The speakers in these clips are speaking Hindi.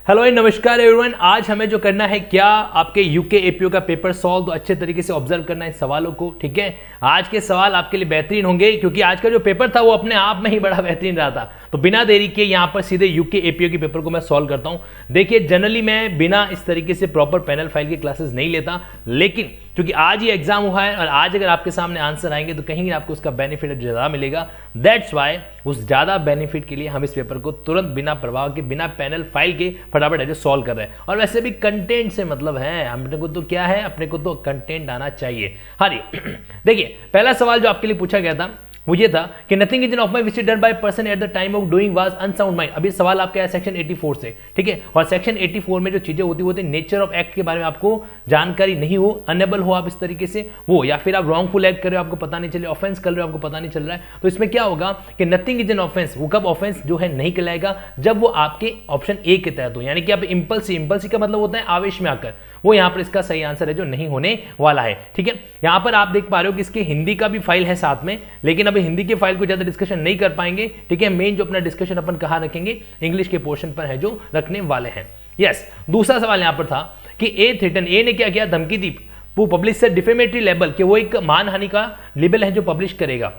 हेलो नमस्कार एवरीवन। आज हमें जो करना है क्या आपके यूके एपीओ का पेपर सॉल्व, तो अच्छे तरीके से ऑब्जर्व करना है सवालों को। ठीक है, आज के सवाल आपके लिए बेहतरीन होंगे क्योंकि आज का जो पेपर था वो अपने आप में ही बड़ा बेहतरीन रहा था। तो बिना देरी के यहाँ पर सीधे यूके एपीओ के पेपर को मैं सॉल्व करता हूँ। देखिए, जनरली मैं बिना इस तरीके से प्रॉपर पैनल फाइल की क्लासेस नहीं लेता, लेकिन क्योंकि आज ये एग्जाम हुआ है और आज अगर आपके सामने आंसर आएंगे तो कहीं आपको उसका बेनिफिट ज़्यादा मिलेगा। दैट्स वाई उस ज़्यादा बेनिफिट के लिए हम इस पेपर को तुरंत बिना प्रभाव के, बिना पैनल फाइल के फटाफट है जो सॉल्व कर रहे हैं। और वैसे भी कंटेंट से मतलब है, अपने को तो क्या है, अपने को तो कंटेंट आना चाहिए। हाँ जी, देखिए पहला सवाल जो आपके लिए पूछा गया था वो ये था कि nothing is an of my which done by person at the time of doing was unsound mind. अभी सवाल आपका है सेक्शन 84 से। ठीक है, और सेक्शन 84 में जो चीजें होती होती नेचर ऑफ एक्ट के बारे में आपको जानकारी नहीं हो, अनेबल हो आप इस तरीके से वो, या फिर आप रॉन्गफुल एक्ट कर रहे हो आपको पता नहीं चले, ऑफेंस कर रहे हो आपको पता नहीं चल रहा है, तो इसमें क्या होगा कि नथिंग इज एन ऑफेंस। वो कब ऑफेंस जो है नहीं कहलाएगा, जब वो आपके ऑप्शन ए के तहत हो, यानी कि आप इंपल्सी का मतलब होता है आवेश में आकर, वो यहाँ पर इसका सही आंसर है जो नहीं होने वाला है। ठीक है, यहाँ पर आप देख पा रहे हो कि इसके हिंदी का भी फाइल है साथ में, लेकिन अभी हिंदी के फाइल को ज्यादा डिस्कशन नहीं कर पाएंगे। ठीक है, मेन जो अपना डिस्कशन अपन कहाँ रखेंगे, इंग्लिश के पोर्शन पर है जो रखने वाले हैं। यस, दूसरा सवाल यहाँ पर था कि ए थ्रेटन, ए ने क्या किया, धमकी दी वो पब्लिश से डिफेमेटरी लेबल, कि वो एक मानहानि का लेबल है जो पब्लिश करेगा।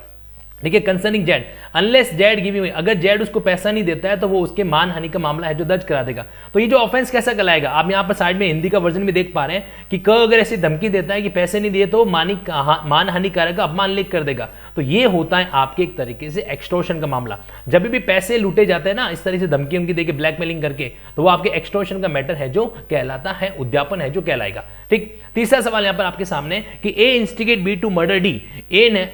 ठीक है, concerning Z, unless Z giving, अगर जेड उसको पैसा नहीं देता है तो वो उसके मानहानि का मामला है जो दर्ज करा देगा। तो ये जो ऑफेंस कैसा कहलाएगा, आप यहाँ पर साइड में हिंदी का वर्जन में देख पा रहे हैं कि क अगर ऐसी धमकी देता है कि पैसे नहीं दिए तो मानहानि कारक अपमान लेख कर देगा, तो ये होता है आपके एक तरीके से एक्सटॉर्शन का मामला। जब भी पैसे लूटे जाते हैं ना इस तरह से धमकी उनकी देके ब्लैकमेलिंग करके, तो वो आपके एक्सटॉर्शन का मैटर है जो कहलाता है, उद्यापन है जो कहलाएगा। ठीक, तीसरा सवाल यहाँ पर आपके सामने कि A instigate B to murder D, A ने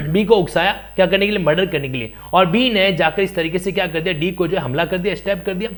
बी को उकसाया क्या करने के लिए, मर्डर करने के लिए, और बी ने जाकर इस तरीके से क्या कर दिया, डी को जो है हमला कर दिया, स्टैप कर दिया,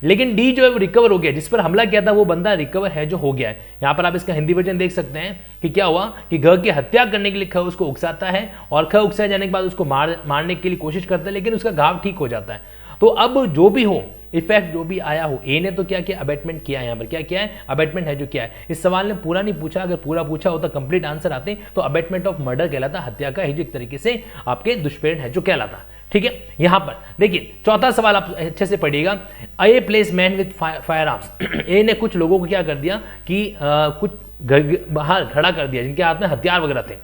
लेकिन डी जो है वो रिकवर हो गया, जिस पर हमला किया था वो बंदा रिकवर है जो हो गया है। यहाँ पर आप इसका हिंदी वर्जन देख सकते हैं कि क्या हुआ कि घ की हत्या करने के लिए ख उसको उकसाता है, और ख उकसाए जाने के बाद उसको मारने के लिए कोशिश करता है, लेकिन उसका घाव ठीक हो जाता है। तो अब जो भी हो, इफेक्ट जो भी आया हो, ए ने तो क्या किया, अबेटमेंट किया, यहाँ पर क्या किया है, अबेटमेंट है जो किया है। इस सवाल ने पूरा नहीं पूछा, अगर पूरा पूछा होता, कंप्लीट आंसर आते तो अबेटमेंट ऑफ मर्डर कहलाता, हत्या का है जो एक तरीके से आपके दुष्प्रेरण है जो कहलाता। ठीक है, यहाँ पर देखिए चौथा सवाल आप अच्छे से पढ़िएगा, A place man with firearms, A ने कुछ लोगों को क्या कर दिया कि कुछ बाहर खड़ा कर दिया जिनके हाथ में हथियार वगैरह थे,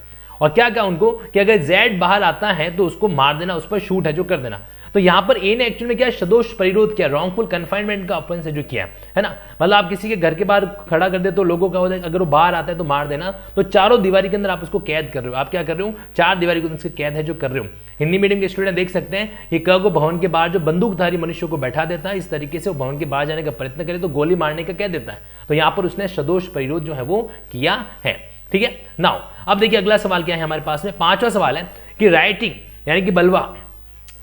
और क्या कहा उनको कि अगर जेड बाहर आता है तो उसको मार देना, उस पर शूट है जो कर देना। तो यहाँ पर ए ने एक्चुअली में क्या, सदोष परिरोध किया, रॉन्गफुल कन्फाइनमेंट का ऑफेंस है जो किया है ना। मतलब आप किसी के घर के बाहर खड़ा कर दे तो लोगों का होता है अगर वो बाहर आता है तो मार देना, तो चारों दीवारी के अंदर आप उसको कैद कर रहे हो। आप क्या कर रहे हो, चार दीवारी के अंदर कैद है जो कर रहे हो। हिंदी मीडियम के स्टूडेंट देख सकते हैं कि क को भवन के बाहर जो बंदूकधारी मनुष्य को बैठा देता है, इस तरीके से वो भवन के बाहर जाने का प्रयत्न करे तो गोली मारने का कह देता है। तो यहाँ पर उसने सदोष परिरोध जो है वो किया है। ठीक है, नाउ अब देखिए अगला सवाल क्या है हमारे पास में, पांचवा सवाल है कि राइटिंग यानी कि बलवा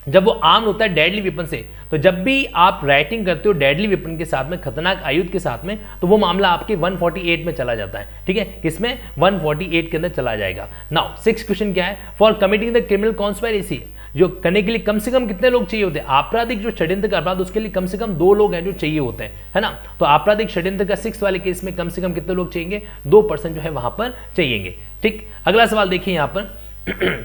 जब वो आर्म होता है डेडली वेपन से, तो जब भी आप राइटिंग करते हो डेडली वेपन के साथ में, खतरनाक आयुध के साथ में, तो वो मामला आपके 148 में चला जाता है। ठीक है, किसमें, 148 के अंदर चला जाएगा। नाउ सिक्स क्वेश्चन क्या है, for committing the criminal conspiracy, जो करने के लिए कम से कम कितने लोग चाहिए होते हैं, आपराधिक जो षड्यंत्र का अपराध उसके लिए कम से कम 2 लोग हैं जो चाहिए होते हैं, है ना। तो आपराधिक षड्यंत्र का 6 वाले केस में कम से कम कितने लोग चाहिए, 2% जो है वहां पर चाहिए। ठीक, अगला सवाल देखिए यहाँ पर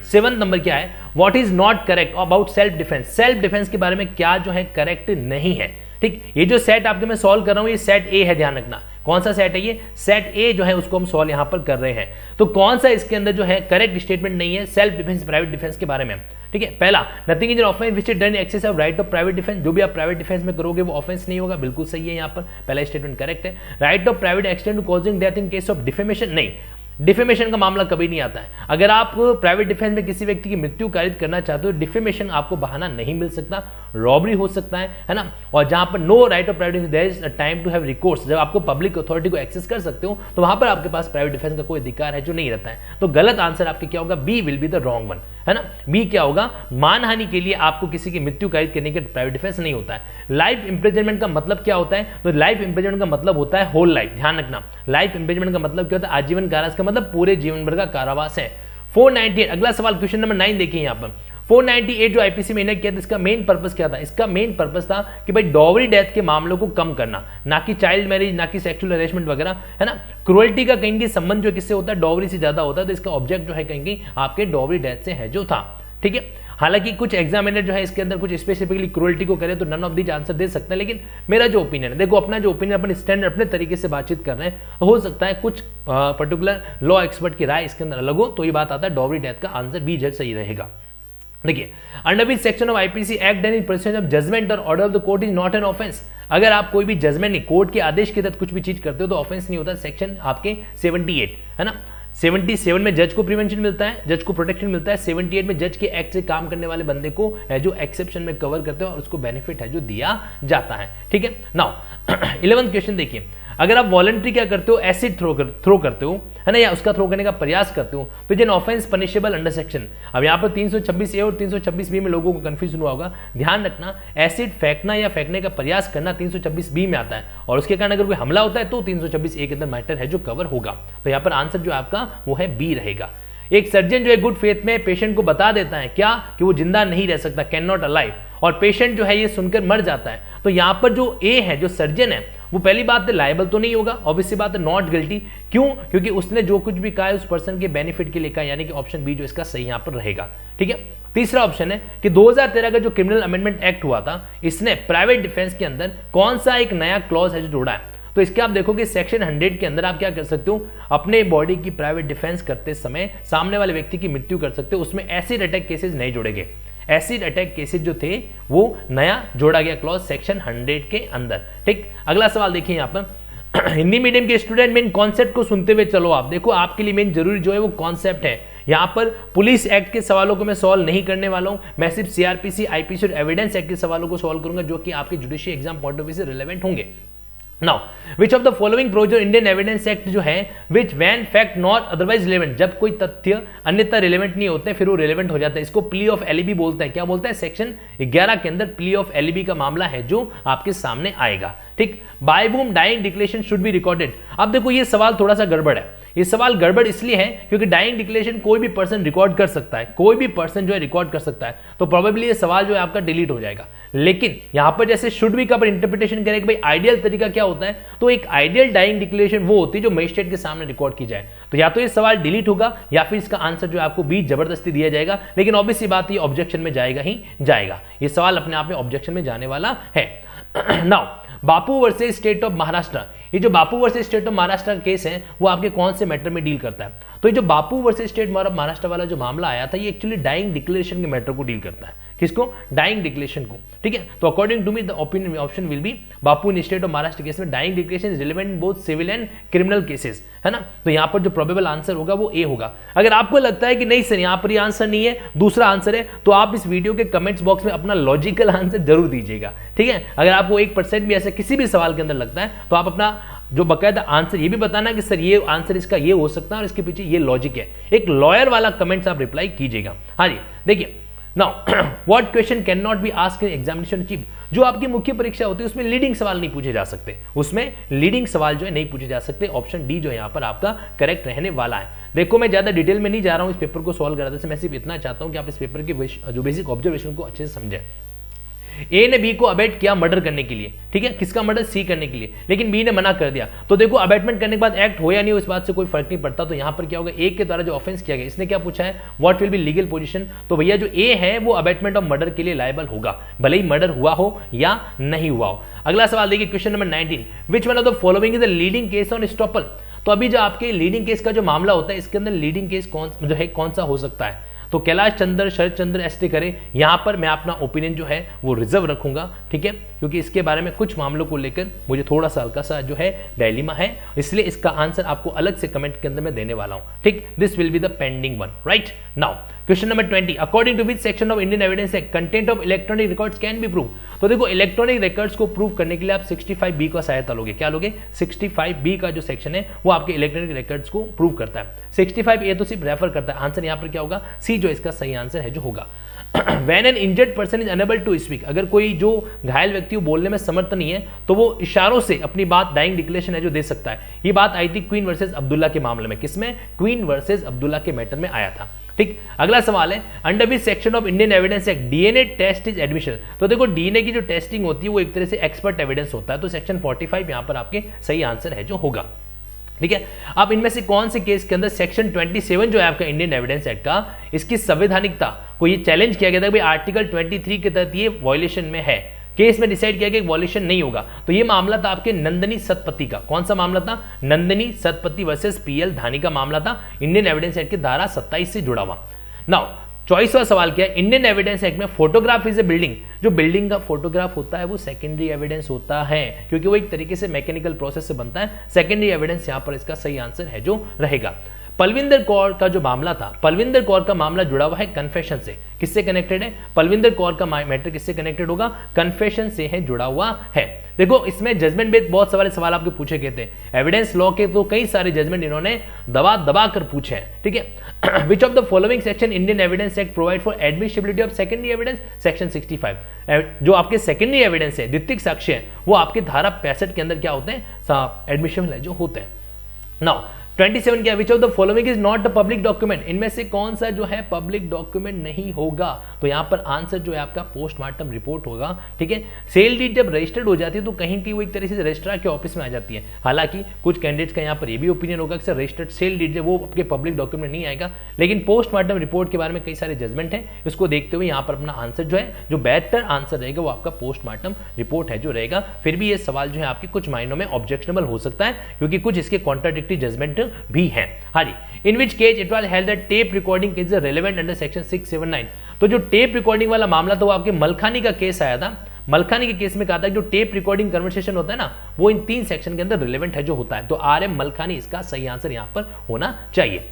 7 नंबर क्या है, what is not correct about self defence, self defence के बारे में क्या जो है करेक्ट नहीं है। ठीक, ये जो सेट आपके मैं सॉल्व कर रहा हूं ये सेट ए है, ध्यान रखना कौन सा सेट है, ये सेट ए जो है उसको हम सॉल्व यहां पर कर रहे हैं। तो कौन सा इसके अंदर जो है करेक्ट स्टेटमेंट नहीं है सेल्फ डिफेंस प्राइवेट डिफेंस के बारे में। ठीक है, पहला, nothing is an offence which is done in excess of right of private defence, जो भी आप प्राइवेट डिफेंस में करोगे वो ऑफेंस नहीं होगा, बिल्कुल सही है, यहाँ पर पहला स्टेटमेंट करेक्ट है। Right of private extend to causing death in case of defamation, नहीं, डिफेमेशन का मामला कभी नहीं आता है। अगर आप प्राइवेट डिफेंस में किसी व्यक्ति की मृत्यु कारित करना चाहते हो, डिफेमेशन आपको बहाना नहीं मिल सकता, रॉबरी हो सकता है ना। और जहां पर no right of private defence, there is a time to have recourse, जब आपको पब्लिक अथॉरिटी को एक्सेस कर सकते हो तो वहां पर आपके पास प्राइवेट डिफेंस का कोई अधिकार है जो नहीं रहता है। तो गलत आंसर आपके क्या होगा, B will be the wrong one, है ना। बी क्या होगा, मानहानि के लिए आपको किसी की मृत्यु कारित करने के प्राइवेट डिफेंस नहीं होता है। लाइफ इंप्रिजनमेंट का मतलब क्या होता है, तो लाइफ इंप्रिजनमेंट का मतलब होता है होल लाइफ, ध्यान रखना। लाइफ इंप्रिजनमेंट का मतलब क्या होता है, आजीवन कारावास का मतलब पूरे जीवन भर का कारावास है। 498 अगला सवाल क्वेश्चन नंबर 9 देखिए यहाँ पर 498 जो आईपीसी में किया था, इसका मेन पर्पस क्या था, इसका मेन पर्पस था कि भाई डॉवरी डेथ के मामलों को कम करना, ना कि चाइल्ड मैरिज, ना कि सेक्सुअल हरेसमेंट वगैरह, है ना। क्रुएल्टी का कहीं संबंध जो किससे होता है, डॉवरी से ज्यादा होता है, तो इसका ऑब्जेक्ट जो है कहीं आपके डॉवरी डेथ से है जो था। ठीक है, हालांकि कुछ एग्जामिनर जो है इसके अंदर कुछ स्पेसिफिकली क्रूअल्टी को करे तो नन ऑफ दीज आंसर दे सकते हैं, लेकिन मेरा जो ओपिनियन है, देखो अपना जो ओपिनियन अपन स्टैंडर्ड अपने तरीके से बातचीत कर रहे हैं, हो सकता है कुछ पर्टिकुलर लॉ एक्सपर्ट की राय इसके अंदर अलग हो, तो ये बात आता है डॉवरी डेथ का आंसर बी जेड सही रहेगा। देखिए, under which section of IPC act done in presence of judgement और order of the court is not an offence. अगर आप कोई भी जजमेंट नहीं, कोर्ट के आदेश के तहत कुछ भी चीज करते हो तो ऑफेंस नहीं होता। सेक्शन आपके 78 है ना, 77 में जज को प्रिवेंशन मिलता है, जज को प्रोटेक्शन मिलता है, 78 में जज के एक्ट से काम करने वाले बंदे को जो एक्सेप्शन में कवर करते हैं और उसको बेनिफिट है जो दिया जाता है। ठीक है, नाउ 11th क्वेश्चन देखिए, अगर आप वॉलंटरी क्या करते हो, एसिड थ्रो करते हो, है ना, या उसका थ्रो करने का प्रयास करते हो, तो जिन ऑफेंस पनिशेबल अंडर सेक्शन, अब यहाँ पर 326A और 326B में लोगों को कंफ्यूजन हुआ होगा, ध्यान रखना एसिड फेंकना या फेंकने का प्रयास करना 326B में आता है, और उसके कारण अगर कोई हमला होता है तो 326A के अंदर मैटर है जो कवर होगा। तो यहाँ पर आंसर जो आपका वो है बी रहेगा। एक सर्जन जो है गुड फेथ में पेशेंट को बता देता है क्या कि वो जिंदा नहीं रह सकता, कैन नॉट अलाइव, और पेशेंट जो है ये सुनकर मर जाता है, तो यहाँ पर जो ए है, जो सर्जन है, वो पहली बात है लायबल तो नहीं होगा, ऑब्वियसली बात है नॉट गिल्टी। क्यों? क्योंकि उसने जो कुछ भी कहा है उस पर्सन के बेनिफिट के लिए कहा, यानी कि ऑप्शन बी जो इसका सही यहाँ पर रहेगा। ठीक है, तीसरा ऑप्शन है कि 2013 का जो क्रिमिनल अमेंडमेंट एक्ट हुआ था, इसने प्राइवेट डिफेंस के अंदर कौन सा एक नया क्लॉज है जो जोड़ा है। तो इसके आप देखोगे सेक्शन 100 के अंदर आप क्या कर सकते हो, अपने बॉडी की प्राइवेट डिफेंस करते समय सामने वाले व्यक्ति की मृत्यु कर सकते हो, उसमें एसिड अटैक केसेस नहीं जोड़ेंगे। एसिड अटैक केसेस जो थे वो नया जोड़ा गया क्लॉज सेक्शन 100 के अंदर। ठीक, अगला सवाल देखिए यहाँ पर हिंदी मीडियम के स्टूडेंट मेन कॉन्सेप्ट को सुनते हुए चलो। आप देखो आपके लिए मेन जरूरी जो है वो कॉन्सेप्ट है। यहाँ पर पुलिस एक्ट के सवालों को मैं सॉल्व नहीं करने वाला हूँ, मैं सिर्फ सीआरपीसी, आईपीसी और एविडेंस एक्ट के सवालों को सॉल्व करूंगा जो कि आपके judicial exam point of view से रिलेवेंट होंगे। Now which of the following provision Indian evidence act जो है which when fact not otherwise relevant, जब कोई तथ्य अन्यथा रिलेवेंट नहीं होते फिर वो रिलेवेंट हो जाता है, इसको प्ली ऑफ एलिबी बोलते हैं। क्या बोलते हैं? सेक्शन 11 के अंदर प्ली ऑफ एलिबी का मामला है जो आपके सामने आएगा। ठीक, by whom dying declaration should be recorded. अब देखो ये सवाल थोड़ा सा गड़बड़ है, ये सवाल गड़बड़ इसलिए है क्योंकि डाइंग डिक्लेरेशन कोई भी पर्सन रिकॉर्ड कर सकता है, कोई भी पर्सन जो है रिकॉर्ड कर सकता है, तो प्रोबेबली ये सवाल जो है आपका डिलीट हो जाएगा। लेकिन यहां पर जैसे शुड बी का इंटरप्रिटेशन करें कि भाई आइडियल तरीका क्या होता है, तो एक आइडियल डाइंग डिक्लेरेशन वो होती है जो मजिस्ट्रेट के सामने रिकॉर्ड की जाए। तो या तो ये सवाल डिलीट होगा या फिर इसका आंसर जो आपको बी जबरदस्ती दिया जाएगा, लेकिन ऑब्वियसली बात ये ऑब्जेक्शन में जाएगा ही जाएगा, ये सवाल अपने आप में ऑब्जेक्शन में जाने वाला है। Now Bapu versus state of Maharashtra, ये जो बापू वर्सेस स्टेट ऑफ महाराष्ट्र का केस है वो आपके कौन से मैटर में डील करता है? तो ये जो बापू वर्सेस स्टेट महाराष्ट्र वाला जो मामला आया था ये एक्चुअली डाइंग डिक्लेरेशन के मैटर को डील करता है। किसको? डाइंग डिक्लेरेशन को। ठीक है, तो according to me the opinion option will be Bapu in state of Maharashtra case में dying declaration is relevant in both civil and criminal cases, है ना। तो यहाँ पर जो प्रोबेबल आंसर होगा वो ए होगा। अगर आपको लगता है कि नहीं सर यहाँ पर ये आंसर नहीं है, दूसरा आंसर है, तो आप इस वीडियो के कमेंट्स बॉक्स में अपना लॉजिकल आंसर जरूर दीजिएगा। ठीक है, अगर आपको 1% भी ऐसा किसी भी सवाल के अंदर लगता है तो आप अपना जो बकायदा आंसर ये भी बताना कि सर ये आंसर इसका ये हो सकता है और इसके पीछे ये लॉजिक है, एक लॉयर वाला कमेंट्स आप रिप्लाई कीजिएगा। हाँ जी, देखिए now what question can not be asked in examination chief, जो आपकी मुख्य परीक्षा होती है उसमें लीडिंग सवाल नहीं पूछे जा सकते, उसमें लीडिंग सवाल जो है नहीं पूछे जा सकते। ऑप्शन डी जो है यहाँ पर आपका करेक्ट रहने वाला है। देखो मैं ज्यादा डिटेल में नहीं जा रहा हूँ इस पेपर को सॉल्व कराने से, मैं सिर्फ इतना चाहता हूँ कि आप इस पेपर के जो बेसिक ऑब्जर्वेशन को अच्छे से समझें। ए ने बी को अबेट किया मर्डर करने के लिए, ठीक है, किसका मर्डर? सी करने के लिए, लेकिन बी ने मना कर दिया। तो देखो अबेटमेंट करने के बाद एक्ट हो या नहीं हो इस बात से कोई फर्क नहीं पड़ता। तो यहां पर क्या होगा, ए के द्वारा जो ऑफेंस किया गया, इसने क्या पूछा है, what will be legal position. तो भैया जो ए है वो अबेटमेंट ऑफ मर्डर के लिए लायबल होगा, भले ही मर्डर हुआ हो या नहीं हुआ हो। अगला सवाल देखिए, question number 19, which one of the following is the leading case on estoppel. तो अभी जो आपके लीडिंग केस का जो मामला होता है इसके अंदर लीडिंग केस कौन सा हो सकता है? तो कैलाश चंद्र, शरद चंद्र एसटी करें, यहां पर मैं अपना ओपिनियन जो है वो रिजर्व रखूंगा। ठीक है, क्योंकि इसके बारे में कुछ मामलों को लेकर मुझे थोड़ा सा हल्का सा जो है डायलिमा है, इसलिए इसका आंसर आपको अलग से कमेंट के अंदर मैं देने वाला हूं। ठीक, this will be the pending one. Right, now question number 20, according to which section of Indian evidence act content of electronic records can be prove. तो देखो इलेक्ट्रॉनिक रिकॉर्ड्स को प्रूव करने के लिए आप 65B का सहायता लोगे। क्या लोगे? 65B का जो सेक्शन है वो आपके इलेक्ट्रॉनिक रिकॉर्ड्स को प्रूव करता है। 65A तो सिर्फ रेफर करता है। आंसर यहाँ पर क्या होगा? सी जो इसका सही आंसर है जो होगा। When an injured person is unable to speak, अगर कोई जो घायल व्यक्ति बोलने में समर्थ नहीं है तो वो इशारों से अपनी बात डाइंग डिक्लेरेशन है जो दे सकता है। ये बात आई थी क्वीन वर्सेस अब्दुल्ला के मामले में। किसमें? क्वीन वर्सेस अब्दुल्ला के मैटर में आया था। ठीक, अगला सवाल है, under which section of Indian evidence act DNA test is admission. तो देखो डीएनए की जो टेस्टिंग होती है वो एक तरह से एक्सपर्ट एविडेंस होता है, तो सेक्शन 45 यहां पर आपके सही आंसर है जो होगा। ठीक है, अब इनमें से कौन से केस के अंदर सेक्शन 27 जो है आपका इंडियन एविडेंस एक्ट का, इसकी संवैधानिकता को ये चैलेंज किया गया था कि आर्टिकल 23 के तहत ये वायलेशन में है। केस में डिसाइड किया गया कि वॉल्यूशन नहीं होगा। तो ये मामला था आपके नंदिनी सतपति का। कौन सा मामला था? नंदिनी सतपति वर्सेस पीएल धानी का मामला था, इंडियन एविडेंस एक्ट की धारा 27 से जुड़ा हुआ। नाउ चॉइस वाला सवाल क्या है? इंडियन एविडेंस एक्ट में फोटोग्राफ इज ए बिल्डिंग, जो बिल्डिंग का फोटोग्राफ होता है वो सेकेंडरी एविडेंस होता है, क्योंकि वो एक तरीके से मैकेनिकल प्रोसेस से बनता है। सेकेंडरी एविडेंस यहां पर इसका सही आंसर है जो रहेगा। पलविंदर कौर का जो मामला था, पलविंदर कौर का मामला जुड़ा हुआ है कन्फेशन से। किससे कनेक्टेड है? पलविंदर कौर का मैटर किससे कनेक्टेड होगा? कन्फेशन से है, जुड़ा हुआ है। देखो इसमें जजमेंट बेस्ड बहुत सारे सवाल आपके पूछे गए थे। एविडेंस लॉ के तो कई सारे जजमेंट इन्होंने दबा दबा कर पूछे हैं, ठीक है। Which of the following section Indian evidence act provide for admissibility of secondary evidence? Section 65। जो आपके सेकेंडरी एविडेंस है, द्वितीयक साक्ष्य है, वो आपके धारा 65 के अंदर क्या होते हैं? एडमिशन है जो होते हैं। नाउ 27 क्या? विच of the following is not a public document? इनमें से कौन सा जो है पब्लिक डॉक्यूमेंट नहीं होगा? तो यहां पर आंसर जो है आपका पोस्टमार्टम रिपोर्ट होगा, ठीक है। सेल डीड जब रजिस्टर्ड हो जाती है तो कहीं की वो एक तरह से रजिस्ट्रार के ऑफिस में आ जाती है। हालांकि कुछ कैंडिडेट्स का यहां पर ये भी ओपिनियन होगा कि सर रजिस्टर्ड सेल डीड वो आपके पब्लिक डॉक्यूमेंट नहीं आएगा, लेकिन पोस्टमार्टम रिपोर्ट के बारे में कई सारे जजमेंट है। इसको देखते हुए यहाँ पर अपना आंसर जो है, जो बेहतर आंसर रहेगा वो आपका पोस्टमार्टम रिपोर्ट है जो रहेगा। फिर भी ये सवाल जो है आपके कुछ मायनों में ऑब्जेक्शनेबल हो सकता है, क्योंकि कुछ इसके कॉन्ट्राडिक्टरी जजमेंट भी हैं। हाँ जी, in which case it was held that tape recording is relevant under section 679। तो जो टेप रिकॉर्डिंग वाला मामला था वो आपके मलखानी का केस आया था। मलखानी के केस में कहा था कि जो टेप रिकॉर्डिंग कन्वर्सेशन होता है ना, वो इन 3 सेक्शन के अंदर रिलेवेंट है जो होता है। तो RM मलखानी इसका सही आंसर यहां पर होना चाहिए।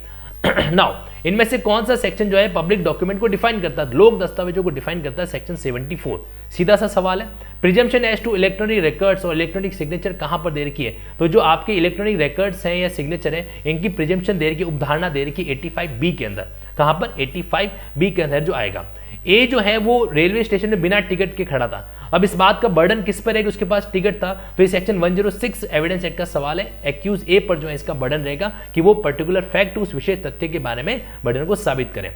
नाउ इनमें से कौन सा सेक्शन जो है पब्लिक डॉक्यूमेंट को डिफाइन करता है, लोक दस्तावेजों को डिफाइन करता है? सेक्शन 74। सीधा सा सवाल है। Presumption as to electronic records और इलेक्ट्रॉनिक सिग्नेचर कहां पर दे रखी है? तो जो आपके इलेक्ट्रॉनिक रिकॉर्ड्स हैं या सिग्नेचर है, इनकी प्रिजम्पशन दे रखी, उपधारणा दे रखी 85B के अंदर। कहां पर? 85B के अंदर जो आएगा। ए जो है वो रेलवे स्टेशन में बिना टिकट के खड़ा था। अब इस बात का बर्डन किस पर है कि उसके पास टिकट था? तो ये सेक्शन 106 एविडेंस एक्ट का सवाल है। एक्यूज ए पर जो है इसका बर्डन रहेगा कि वो पर्टिकुलर फैक्ट, उस विशेष तथ्य के बारे में बर्डन को साबित करें।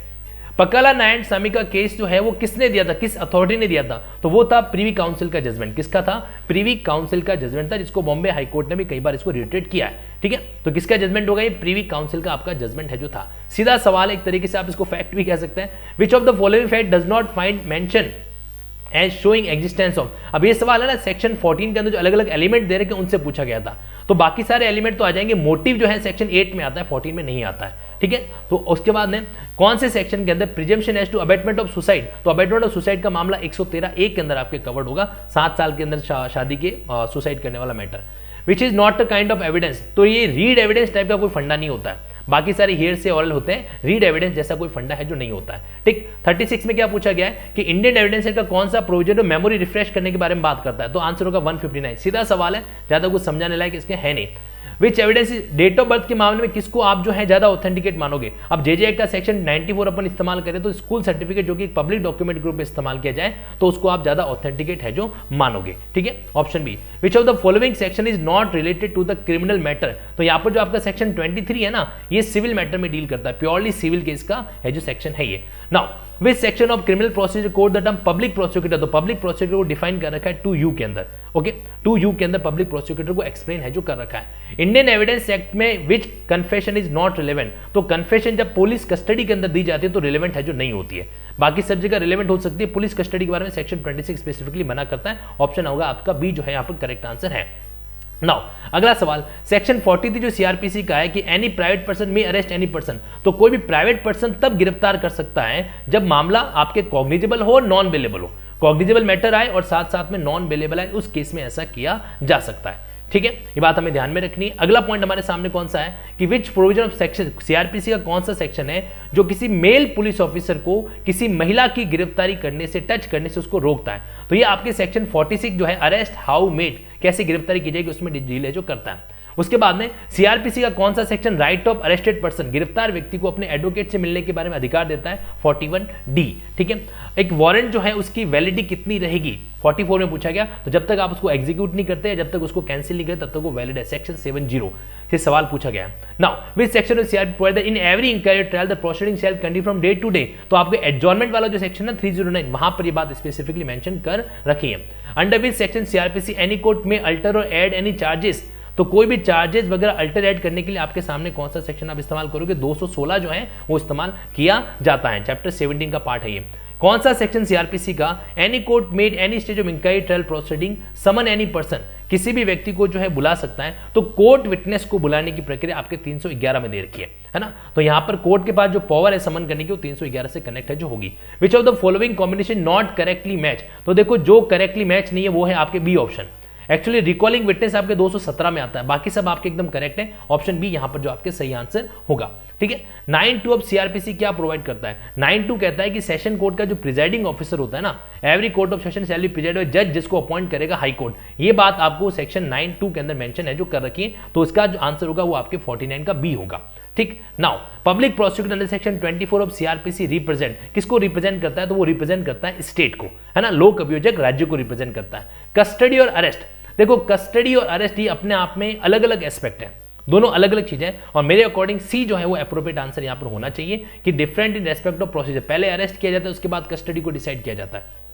पकाला नारायण स्वामी का केस जो है वो किसने दिया था, किस अथॉरिटी ने दिया था? तो वो था प्रीवी काउंसिल का जजमेंट। किसका था? प्रीवी काउंसिल का जजमेंट था, जिसको बॉम्बे हाईकोर्ट ने भी कई बार इसको रिट्रेट किया है, ठीक है। तो किसका जजमेंट होगा? ये प्रीवी काउंसिल का आपका जजमेंट है जो था। सीधा सवाल, एक तरीके से आप इसको फैक्ट भी कह सकते हैं। Which of the following fact does not find mention as showing existence of? अब ये सवाल है ना, सेक्शन 14 के अंदर जो अलग अलग एलिमेंट दे रखे हैं उनसे पूछा गया था। तो बाकी सारे एलिमेंट तो आ जाएंगे। मोटिव जो है सेक्शन 8 में आता है, 14 में नहीं आता है, ठीक है। तो उसके बाद में कौन से सेक्शन के अंदर presumption as to abetment of suicide? तो अबेटमेंट ऑफ सुसाइड का मामला 113A के अंदर आपके कवर्ड होगा। 7 साल के अंदर शादी के सुसाइड करने वाला matter. Which is not a kind of evidence? तो ये रीड एविडेंस टाइप का कोई फंडा नहीं होता है। बाकी सारे हियर से ऑरल होते हैं, रीड एविडेंस जैसा कोई फंडा है जो नहीं होता है, ठीक। 36 में क्या पूछा गया है कि इंडियन एविडेंस एक्ट का कौन सा प्रोविजन मेमोरी रिफ्रेश करने के बारे में बात करता है? तो आंसर होगा 159। सीधा सवाल है, ज्यादा कुछ समझाने लायक इसके है नहीं। विच एविडेंस डेट ऑफ बर्थ के मामले में किसको आप जो है ज्यादा ऑथेंटिकेट मानोगे? अब जेजे एक्ट का सेक्शन 94 अपन इस्तेमाल करें तो स्कूल सर्टिफिकेट जो कि पब्लिक डॉक्यूमेंट ग्रुप में इस्तेमाल किया जाए तो उसको आप ज्यादा ऑथेंटिकेट है जो मानोगे, ठीक है। Option B, which of the following section is not related to the criminal matter? तो यहाँ पर जो आपका सेक्शन 23 है ना, ये सिविल मैटर में डील करता है, प्योरली सिविल केस का है जो सेक्शन है ये। Now which section of criminal procedure code the term public prosecutor? तो पब्लिक प्रोसिक्यूटर को डिफाइन कर रखा है 2U के अंदर, ओके। 2U के अंदर पब्लिक प्रोसिक्यूटर को एक्सप्लेन है जो कर रखा है। इंडियन एविडेंस एक्ट में विच कन्फेशन इज नॉट रिलेवेंट? तो कन्फेशन जब पुलिस कस्टडी के अंदर दी जाती है तो रिलेवेंट है जो नहीं होती है। बाकी सब जगह रिलेवेंट हो सकती है, पुलिस कस्टडी के बारे में सेक्शन 26 स्पेसिफिकली मना करता है। ऑप्शन होगा आपका बी जो है यहाँ पर करेक्ट आंसर है। नाउ अगला सवाल, सेक्शन 43 जो सीआरपीसी का है कि एनी प्राइवेट पर्सन में अरेस्ट एनी पर्सन। तो कोई भी प्राइवेट पर्सन तब गिरफ्तार कर सकता है जब मामला आपके कॉग्निजेबल हो, नॉन बेलेबल हो। कॉग्निजेबल मैटर आए और साथ साथ में नॉन बेलेबल आए, उस केस में ऐसा किया जा सकता है, ठीक है। ये बात हमें ध्यान में रखनी है। अगला पॉइंट हमारे सामने कौन सा है कि विच प्रोविजन ऑफ सेक्शन, सीआरपीसी का कौन सा सेक्शन है जो किसी मेल पुलिस ऑफिसर को किसी महिला की गिरफ्तारी करने से, टच करने से उसको रोकता है? तो ये आपके सेक्शन 46 जो है अरेस्ट हाउ मेड, कैसे गिरफ्तारी की जाएगी, उसमें डील है जो करता है। उसके बाद में सीआरपीसी का कौन सा section right of arrested person, गिरफ्तार व्यक्ति को अपने एडवोकेट से मिलने के बारे में अधिकार देता है? 41D, ठीक है। एक वारंट जो है उसकी वैलिडिटी कितनी रहेगी? 44 में पूछा गया। तो जब तक आप उसको एग्जीक्यूट नहीं करते, जब तक उसको कैंसिल नहीं करते, तब तक वो वैलिड है। सेक्शन 70 से सवाल पूछा गया। Now which section of CrPC in every inquiry trial the proceeding shall continue from day to day? तो आपके एडजॉर्नमेंट वाला जो सेक्शन है 309, वहां पर ये बात स्पेसिफिकली मेंशन कर रखी है। Under which section CrPC any court में अल्टर और ऐड एनी चार्जेस? तो कोई भी चार्जेस वगैरह अल्टर ऐड करने के लिए आपके सामने कौन सा सेक्शन आप इस्तेमाल करोगे, 216 जो है वो इस्तेमाल किया जाता है। चैप्टर 17 का पार्ट है ये। कौन सा सेक्शन सीआरपीसी का, any court made any stage of inquiry trial proceeding summon any person, किसी भी व्यक्ति को जो है बुला सकता है। तो कोर्ट विटनेस को बुलाने की प्रक्रिया आपके 311 में दे रखी है ना। तो यहां पर कोर्ट के पास जो पावर है समन करने की वो 311 से कनेक्ट है जो होगी। विच of the following combination not correctly match, तो देखो जो करेक्टली मैच नहीं है वो है आपके B option. Actually recalling witness आपके 217 में आता है, बाकी सब आपके एकदम करेक्ट है। ऑप्शन बी यहां पर जो आपके सही आंसर होगा, ठीक है। 9(2) अब सीआरपीसी क्या प्रोवाइड करता है, 9(2) कहता है कि सेशन कोर्ट का जो प्रिजाइडिंग ऑफिसर होता है ना, every court of session shall be presided by जज जिसको अपॉइंट करेगा हाई कोर्ट। ये बात आपको सेक्शन 9(2) के अंदर मेंशन है जो कर रखी है, तो इसका जो आंसर होगा वो आपके 49 का बी होगा, ठीक। Now public prosecutor under section 24 of CrPC represent, किसको रिप्रेजेंट करता है, तो वो रिप्रेजेंट करता है स्टेट को, है ना। लोक अभियोजक राज्य को रिप्रेजेंट करता है। कस्टडी और अरेस्ट, देखो कस्टडी और अरेस्ट ये अपने आप में अलग अलग एस्पेक्ट है, दोनों अलग अलग चीजें, और मेरे अकॉर्डिंग सी जो है वो एप्रोप्रिएट आंसर यहां पर होना चाहिए कि different in respect of procedure, पहले अरेस्ट किया जाता है उसके बाद कस्टडी को डिसाइड किया जाता है,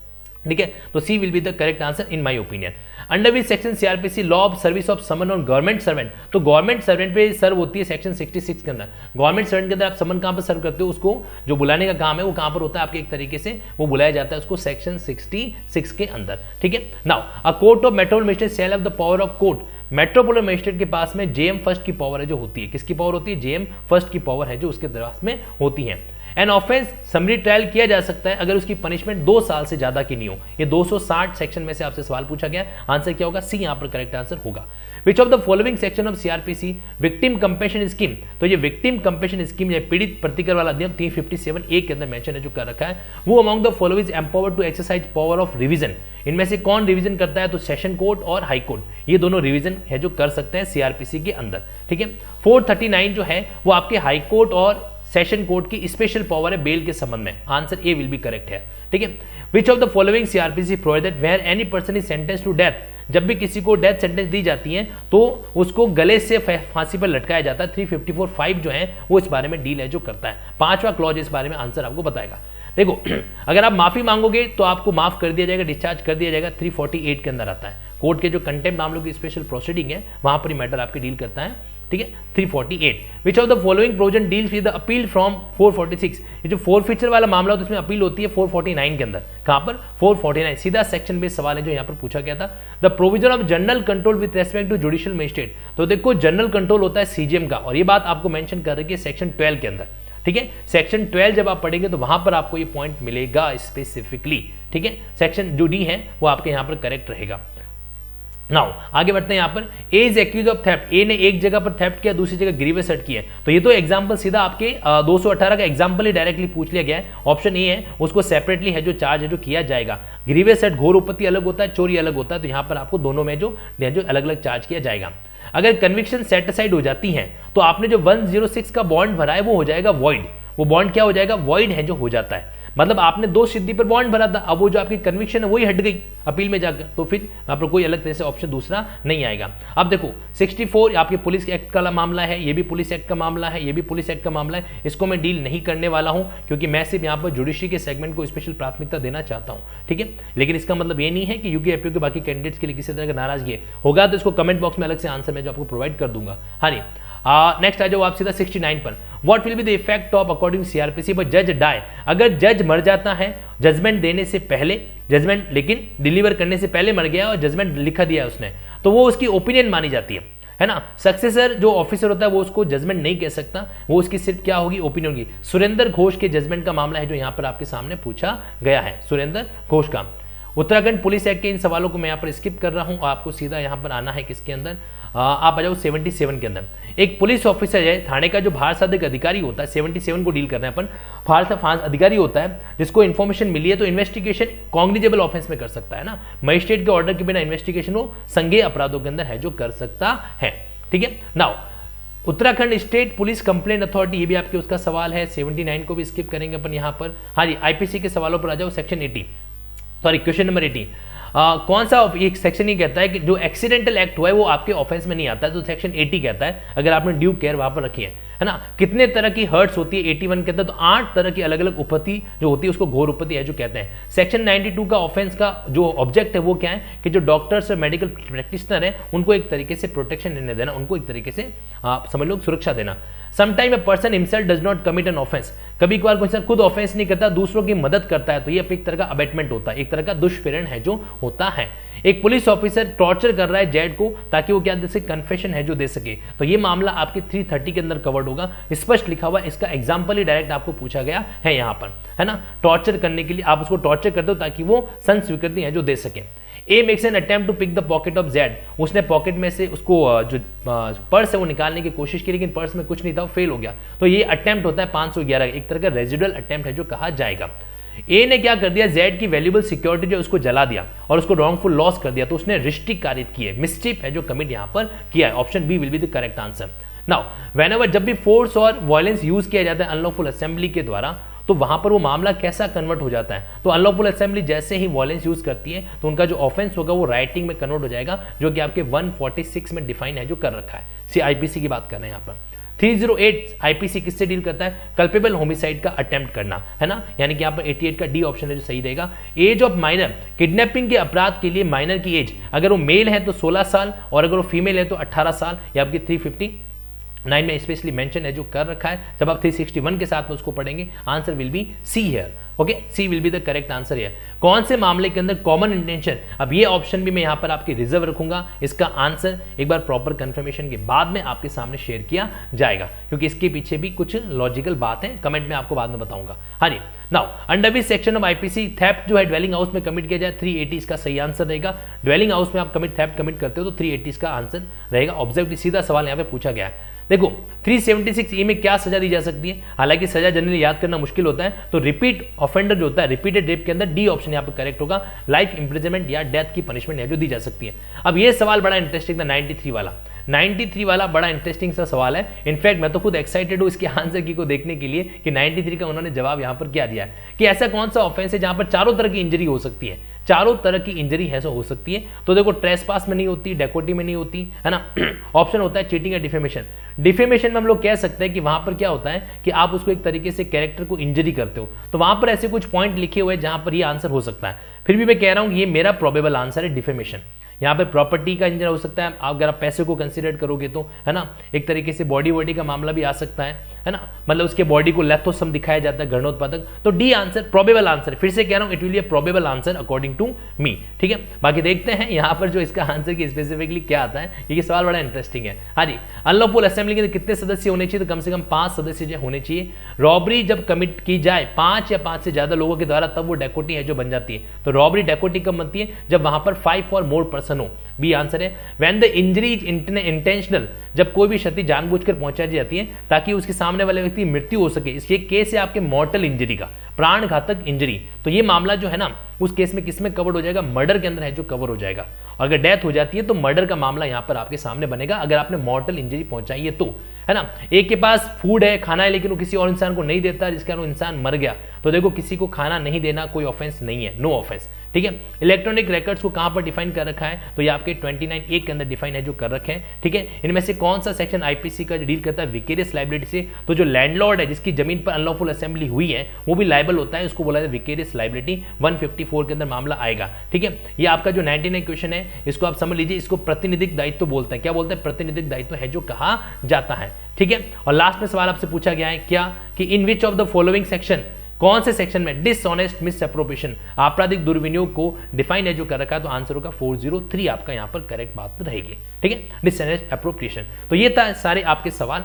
ठीक है। तो C will be the correct answer in my opinion. Under which section CrPC law of service of summon on government servant, तो गवर्नमेंट सर्वेंट पे सर्व होती है सेक्शन 66 के अंदर। गवर्नमेंट सर्वेंट के अंदर आप समन कहां पर सर्व करते हो, उसको जो बुलाने का काम है वो कहां पर होता है आपके, एक तरीके से वो बुलाया जाता है उसको सेक्शन 66 के अंदर, ठीक है। Now a court of metropolitan magistrate shall have the power of court, metropolitan magistrate के पास में जेएम फर्स्ट की पावर है जो होती है, किसकी पावर होती है, जेएम फर्स्ट की पावर है जो उसके पास में होती है। एन ऑफेंस समरी ट्रायल किया जा सकता है अगर उसकी पनिशमेंट 2 साल से ज्यादा की नहीं हो। ये 260 सेक्शन में से आपसे सवाल पूछा गया, आंसर क्या होगा, सी यहां पर करेक्ट आंसर होगा। विच of the following section of CrPC victim compassion scheme, तो ये विक्टिम कंपेशन स्कीम या पीड़ित प्रतिकर वाला अधिनियम 357(a) के अंदर मेंशन है जो कर रखा है, वो among the following empowered to exercise power of revision, इनमें से कौन रिवीजन करता है, तो सेशन कोर्ट और हाई कोर्ट, ये दोनों रिवीजन है जो कर सकते हैं सीआरपीसी के अंदर, ठीक है। 439 जो है वो आपके हाई कोर्ट और सेशन कोर्ट की स्पेशल पावर है बेल के संबंध में, answer A will be correct है, ठीक है। Which of the following CrPC provide that where any person is sentence to death, जब भी किसी को डेथ सेंटेंस दी जाती है तो उसको गले से फांसी पर लटकाया जाता है। 354(5) जो है वो इस बारे में डील है जो करता है। 5वां क्लॉज इस बारे में आंसर आपको बताएगा। देखो अगर आप माफी मांगोगे तो आपको माफ कर दिया जाएगा, डिस्चार्ज कर दिया जाएगा, 348 के अंदर आता है। कोर्ट के जो कंटेम्प्ट मामलों की स्पेशल प्रोसीडिंग है वहां पर मैटर आपकी डील करता है, ठीक है। 348 विच of the following provision deals with the appeal from 446, ये जो फोरफीचर वाला मामला होता है उसमें अपील होती है 449 के अंदर, कहां पर 449, सीधा सेक्शन बेस्ड सवाल है जो यहां पर पूछा गया था। The provision of general control with respect to judicial magistrate, तो देखो जनरल कंट्रोल होता है सीजीएम का, और ये बात आपको मेंशन कर रही है सेक्शन 12 के अंदर, ठीक है। सेक्शन 12 जब आप पढ़ेंगे तो वहां पर आपको ये पॉइंट मिलेगा स्पेसिफिकली, ठीक है। सेक्शन जो डी है वो आपके यहां पर करेक्ट रहेगा। नाउ आगे बढ़ते हैं यहाँ पर, ए इज एक्यूज ऑफ थेफ्ट, ए ने एक जगह पर थेफ्ट किया दूसरी जगह ग्रीवियस हर्ट किया, तो ये तो एग्जांपल सीधा आपके 218 का एग्जांपल ही डायरेक्टली पूछ लिया गया है। ऑप्शन ए है उसको सेपरेटली है जो चार्ज है जो किया जाएगा। ग्रीवियस हर्ट घोर उपत्ति अलग होता है, चोरी अलग होता है, तो यहाँ पर आपको दोनों में जो अलग अलग चार्ज किया जाएगा। अगर कन्विक्शन सेट असाइड हो जाती है तो आपने जो 106 का बॉन्ड भरा है वो हो जाएगा वॉइड, वो बॉन्ड क्या हो जाएगा, वॉइड है जो हो जाता है, मतलब आपने 2 सिद्धि पर बॉन्ड भरा था, अब वो जो आपकी कन्विक्शन है वही हट गई अपील में जाकर, तो फिर वहां पर कोई अलग तरह से ऑप्शन दूसरा नहीं आएगा। अब देखो 64 आपके पुलिस एक्ट का मामला है, ये भी पुलिस एक्ट का मामला है, ये भी पुलिस एक्ट का मामला है, इसको मैं डील नहीं करने वाला हूं क्योंकि मैं सिर्फ यहाँ पर जुडिशरी के सेगमेंट को स्पेशल प्राथमिकता देना चाहता हूं, ठीक है। लेकिन इसका मतलब ये नहीं है कि यूके एपीओ के बाकी कैंडिडेट्स के लिए किसी तरह का नाराजगी होगा तो इसको कमेंट बॉक्स में अलग से आंसर मैं जो आपको प्रोवाइड कर दूंगा। हाँ जी, नेक्स्ट आ जाओ आप सीधा 69 पर। What will be the effect of according CrPC but जज डाई, अगर जज मर जाता है जजमेंट देने से पहले, जजमेंट लेकिन डिलीवर करने से पहले मर गया और जजमेंट लिखा दिया उसने, तो वो उसकी ओपिनियन मानी जाती है ना। सक्सेसर जो ऑफिसर होता है वो उसको जजमेंट नहीं कह सकता, वो उसकी सिर्फ क्या होगी, ओपिनियन होगी। सुरेंद्र घोष के जजमेंट का मामला है जो यहाँ पर आपके सामने पूछा गया है, सुरेंद्र घोष का। उत्तराखंड पुलिस एक्ट के इन सवालों को मैं यहाँ पर स्किप कर रहा हूँ, आपको सीधा यहाँ पर आना है किसके अंदर, आप आ जाओ 77 के अंदर। एक पुलिस ऑफिसर है थाने का जो भार साधक अधिकारी होता है, 77 को डील करना है अपन, भार अधिकारी होता है जिसको इन्फॉर्मेशन मिली है तो इन्वेस्टिगेशन कॉग्निजेबल ऑफेंस में कर सकता है ना, मजिस्ट्रेट के ऑर्डर के बिना इन्वेस्टिगेशन वो संज्ञेय अपराधों के अंदर है जो कर सकता है, ठीक है। Now Uttarakhand state police complaint authority, ये भी आपके उसका सवाल है, 79 को भी स्किप करेंगे अपन यहाँ पर। हाँ जी, आईपीसी के सवालों पर आ जाओ, सेक्शन 80, सॉरी क्वेश्चन नंबर 80। कौन सा एक सेक्शन ही कहता है कि जो एक्सीडेंटल एक्ट हुआ है वो आपके ऑफेंस में नहीं आता है, तो सेक्शन 80 कहता है, अगर आपने ड्यू केयर वहां पर रखी है। है ना। कितने तरह की हर्ट्स होती है 81 के अंदर, तो 8 तरह की अलग अलग उपपत्ति जो होती है उसको घोर उपपत्ति है जो कहते हैं। सेक्शन 92 का ऑफेंस का जो ऑब्जेक्ट है वो क्या है कि जो डॉक्टर्स और मेडिकल प्रैक्टिशनर है उनको एक तरीके से प्रोटेक्शन देना, उनको एक तरीके से आप समझ लो सुरक्षा देना। Sometime a person himself does not commit an offence, कभी कभार कोई इंसान खुद ऑफेंस नहीं करता, दूसरों की मदद करता है, तो ये एक तरह का अबेटमेंट होता है, एक तरह का दुष्प्रेरण है जो होता है। एक पुलिस ऑफिसर टॉर्चर कर रहा है जेड को ताकि वो क्या दे सके, कन्फेशन है जो दे सके, तो ये मामला आपके 330 के अंदर कवर्ड होगा, स्पष्ट लिखा हुआ है। इसका एग्जांपल ही डायरेक्ट आपको पूछा गया है यहाँ पर, है ना। टॉर्चर करने के लिए आप उसको टॉर्चर करते हो ताकि वो संस्वीकृति है जो दे सके। A makes an attempt to pick the pocket of Z, उसने पॉकेट में से उसको जो पर्स है वो निकालने की कोशिश की, लेकिन पर्स में कुछ नहीं था, वो फेल हो गया, तो ये अटेम्प्ट होता है 511, एक तरह का रेजिडुअल अटेम्प्ट है जो कहा जाएगा। ए ने क्या कर दिया, जेड की वैल्यूएबल सिक्योरिटी जो उसको जला दिया और उसको रॉन्गफुल लॉस कर दिया, तो उसने रिश्तिक कारित की है, मिसचिफ है जो कमिट यहां पर किया है। Option B will be the correct answer. Now whenever जब भी फोर्स और वायलेंस यूज किया जाता है अनलॉफुल असेंबली के द्वारा, तो वहां पर वो मामला कैसा कन्वर्ट हो जाता है, तो अनलॉफुल असेंबली जैसे ही वायलेंस यूज करती है तो उनका जो ऑफेंस होगा वो राइटिंग में कन्वर्ट हो जाएगा, जो कि आपके 146 में डिफाइन है जो कर रखा है। सीआईपीसी की बात कर रहे हैं यहाँ पर। 308 आईपीसी किससे डील करता है, कल्पेबल होमिसाइड का अटेम्प्ट करना, है ना, यानी कि यहाँ पर 88 का डी ऑप्शन है जो सही रहेगा। एज ऑफ माइनर, किडनैपिंग के अपराध के लिए माइनर की एज अगर वो मेल है तो 16 साल और अगर वो फीमेल है तो 18 साल, ये आपकी 359 में स्पेशली मेंशन है जो कर रखा है। जब आप 361 के साथ में उसको पढ़ेंगे, answer will be C here, okay, C will be the correct answer here. कौन से मामले के अंदर कॉमन इंटेंशन, अब ये ऑप्शन भी मैं यहाँ पर आपकी रिजर्व रखूंगा, इसका आंसर एक बार प्रॉपर कंफर्मेशन के बाद में आपके सामने शेयर किया जाएगा, क्योंकि इसके पीछे भी कुछ लॉजिकल बात है, कमेंट में आपको बाद में बताऊंगा। हाँ जी, now under which section of IPC theft जो है ड्वेलिंग हाउस में कमिट किया जाए, 380 इसका सही आंसर रहेगा। ड्वेलिंग हाउस में आप थेफ्ट कमिट करते हो तो 380 इसका आंसर रहेगा। ऑब्जेक्टिव सीधा सवाल यहाँ पे पूछा गया है। देखो 376 ए में क्या सजा दी जा सकती है, हालांकि सजा जनरली याद करना मुश्किल होता है, तो रिपीट ऑफेंडर जो होता है, रिपीटेड रेप के अंदर डी ऑप्शन यहाँ पर करेक्ट होगा, लाइफ इंप्रिजनमेंट या डेथ की पनिशमेंट है जो दी जा सकती है। अब ये सवाल बड़ा इंटरेस्टिंग था, 93 वाला बड़ा इंटरेस्टिंग सा सवाल है। इनफैक्ट मैं तो खुद एक्साइटेड हूँ इसके आंसर की को देखने के लिए कि 93 का उन्होंने जवाब यहाँ पर क्या दिया है कि ऐसा कौन सा ऑफेंस है जहाँ पर चारों तरह की इंजरी हो सकती है, चारों तरह की इंजरी है हो सकती है। तो देखो ट्रेसपास में नहीं होती, डेकोटी में नहीं होती, है ना। ऑप्शन होता है चीटिंग या डिफेमेशन। डिफेमेशन में हम लोग कह सकते हैं कि वहां पर क्या होता है कि आप उसको एक तरीके से कैरेक्टर को इंजरी करते हो, तो वहां पर ऐसे कुछ पॉइंट लिखे हुए हैं जहां पर ये आंसर हो सकता है। फिर भी मैं कह रहा हूं कि ये मेरा प्रोबेबल आंसर है डिफेमेशन। यहाँ पे प्रॉपर्टी का इंजन हो सकता है, आप अगर आप पैसे को कंसीडर करोगे तो, है ना। एक तरीके से बॉडी का मामला भी आ सकता है ना, मतलब उसके बॉडी को लेथोसम दिखाया जाता है, गणोत्पादक। तो डी आंसर प्रोबेबल आंसर, फिर से कह रहा हूं it will be a probable answer according to me, ठीक है। बाकी देखते हैं यहाँ पर जो इसका आंसर की स्पेसिफिकली क्या आता है, ये सवाल बड़ा इंटरेस्टिंग है। हाँ जी, अनलॉफुल असेंबली के कितने सदस्य होने चाहिए, तो कम से कम 5 सदस्य होने चाहिए। रॉबरी जब कमिट की जाए 5 या 5 से ज्यादा लोगों के द्वारा, तब वो डेकोटी है जो बन जाती है। तो रॉबरी डेकोटी कब बनती है, जब वहां पर 5 और मोर पर्सन हो, बी आंसर है। When the injury is intentional, जब कोई भी क्षति जानबूझकर पहुंचाई जाती है ताकि उसके सामने वाले व्यक्ति की मृत्यु हो सके, इसलिए केस है आपके मॉर्टल इंजरी का, प्राण घातक इंजरी। तो ये मामला जो है ना, उस केस में किसमें कवर हो जाएगा, मर्डर के अंदर है जो कवर हो जाएगा। और अगर डेथ हो जाती है तो मर्डर का मामला यहां पर आपके सामने बनेगा, अगर आपने मॉर्टल इंजरी पहुंचाई है तो, है ना। एक के पास फूड है, खाना है, लेकिन वो किसी और इंसान को नहीं देता, जिसके कारण इंसान मर गया, तो देखो किसी को खाना नहीं देना कोई ऑफेंस नहीं है, नो ऑफेंस, ठीक है। इलेक्ट्रॉनिक रिकॉर्ड्स को कहां पर डिफाइन कर रखा है, तो ये आपके 29A के अंदर डिफाइन है जो कर रखे हैं, ठीक है। इनमें से कौन सा सेक्शन आईपीसी का डील करता है विकेरियस लायबिलिटी से, तो जो लैंडलॉर्ड है जिसकी जमीन पर अनलॉफुल असेंबली हुई है वो भी लायबल होता है, उसको बोला जाता है विकेरियस लायबिलिटी, 154 के अंदर मामला आएगा, ठीक है। ये आपका जो 99 क्वेश्चन है इसको आप समझ लीजिए, इसको प्रतिनिधिक दायित्व बोलते हैं। क्या बोलते हैं, प्रतिनिधिक दायित्व है जो कहा जाता है, ठीक है। और लास्ट में सवाल आपसे पूछा गया है क्या, कि in which of the following section, कौन से सेक्शन में डिसऑनेस्ट मिसअप्रोप्रिएशन, आपराधिक दुर्विनियोग को डिफाइन है जो कर रखा है, तो आंसर होगा 403 आपका यहां पर करेक्ट बात रहेगी, ठीक है, डिसऑनेस्ट अप्रोप्रिएशन। तो ये था सारे आपके सवाल,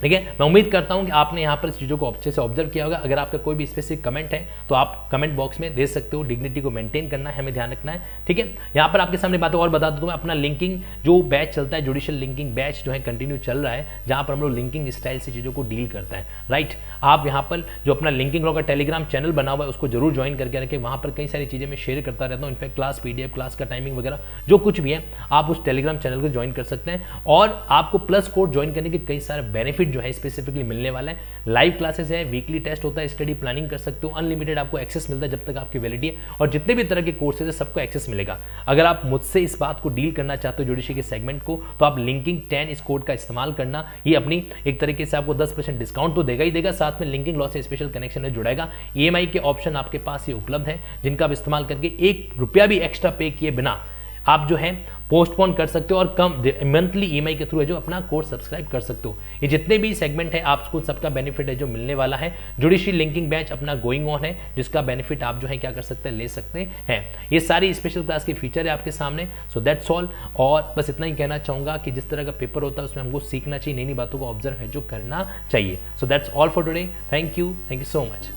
ठीक है। मैं उम्मीद करता हूं कि आपने यहाँ पर इस चीज़ों को अच्छे से ऑब्जर्व किया होगा। अगर आपका कोई भी स्पेसिफिक कमेंट है तो आप कमेंट बॉक्स में दे सकते हो, डिग्निटी को मेंटेन करना है, हमें ध्यान रखना है, ठीक है। यहाँ पर आपके सामने बातें और बता दूँ, मैं अपना लिंकिंग जो बैच चलता है, जुडिशियल लिंकिंग बैच जो है कंटिन्यू चल रहा है, जहाँ पर हम लोग लिंकिंग स्टाइल से चीज़ों को डील करता है, राइट। आप यहाँ पर जो अपना लिंकिंग लॉ का टेलीग्राम चैनल बना हुआ है उसको जरूर ज्वाइन करके रखें, वहाँ पर कई सारी चीज़ें मैं शेयर करता रहता हूँ, इनफैक्ट क्लास PDF, क्लास का टाइमिंग वगैरह जो कुछ भी है, आप उस टेलीग्राम चैनल को ज्वाइन कर सकते हैं। और आपको प्लस कोड ज्वाइन करने के कई सारे बेनिफिट बेनिफिट जो है स्पेसिफिकली मिलने वाला है। लाइव क्लासेस है, वीकली टेस्ट होता है, स्टडी प्लानिंग कर सकते हो, अनलिमिटेड आपको एक्सेस मिलता है जब तक आपकी वैलिडिटी है, और जितने भी तरह के कोर्सेज है सबको एक्सेस मिलेगा। अगर आप मुझसे इस बात को डील करना चाहते हो जुडिशरी के सेगमेंट को, तो आप लिंकिंग 10 इस कोड का इस्तेमाल करना, ये अपनी एक तरीके से आपको 10% डिस्काउंट तो देगा ही देगा, साथ में लिंकिंग लॉ से स्पेशल कनेक्शन में जुड़ेगा। EMI के ऑप्शन आपके पास ये उपलब्ध है जिनका आप इस्तेमाल करके 1 रुपया भी एक्स्ट्रा पे किए बिना आप जो है पोस्टपोन कर सकते हो और कम मंथली EMI के थ्रू है जो अपना कोर्स सब्सक्राइब कर सकते हो। ये जितने भी सेगमेंट है आपको सबका बेनिफिट है जो मिलने वाला है। जुडिशरी लिंकिंग बैच अपना गोइंग ऑन है जिसका बेनिफिट आप जो है क्या कर सकते हैं, ले सकते हैं। ये सारी स्पेशल क्लास की फीचर है आपके सामने। सो दैट्स ऑल, और बस इतना ही कहना चाहूँगा कि जिस तरह का पेपर होता है उसमें हमको सीखना चाहिए, नई नई बातों को ऑब्जर्व है जो करना चाहिए। So that's all for today. Thank you so much.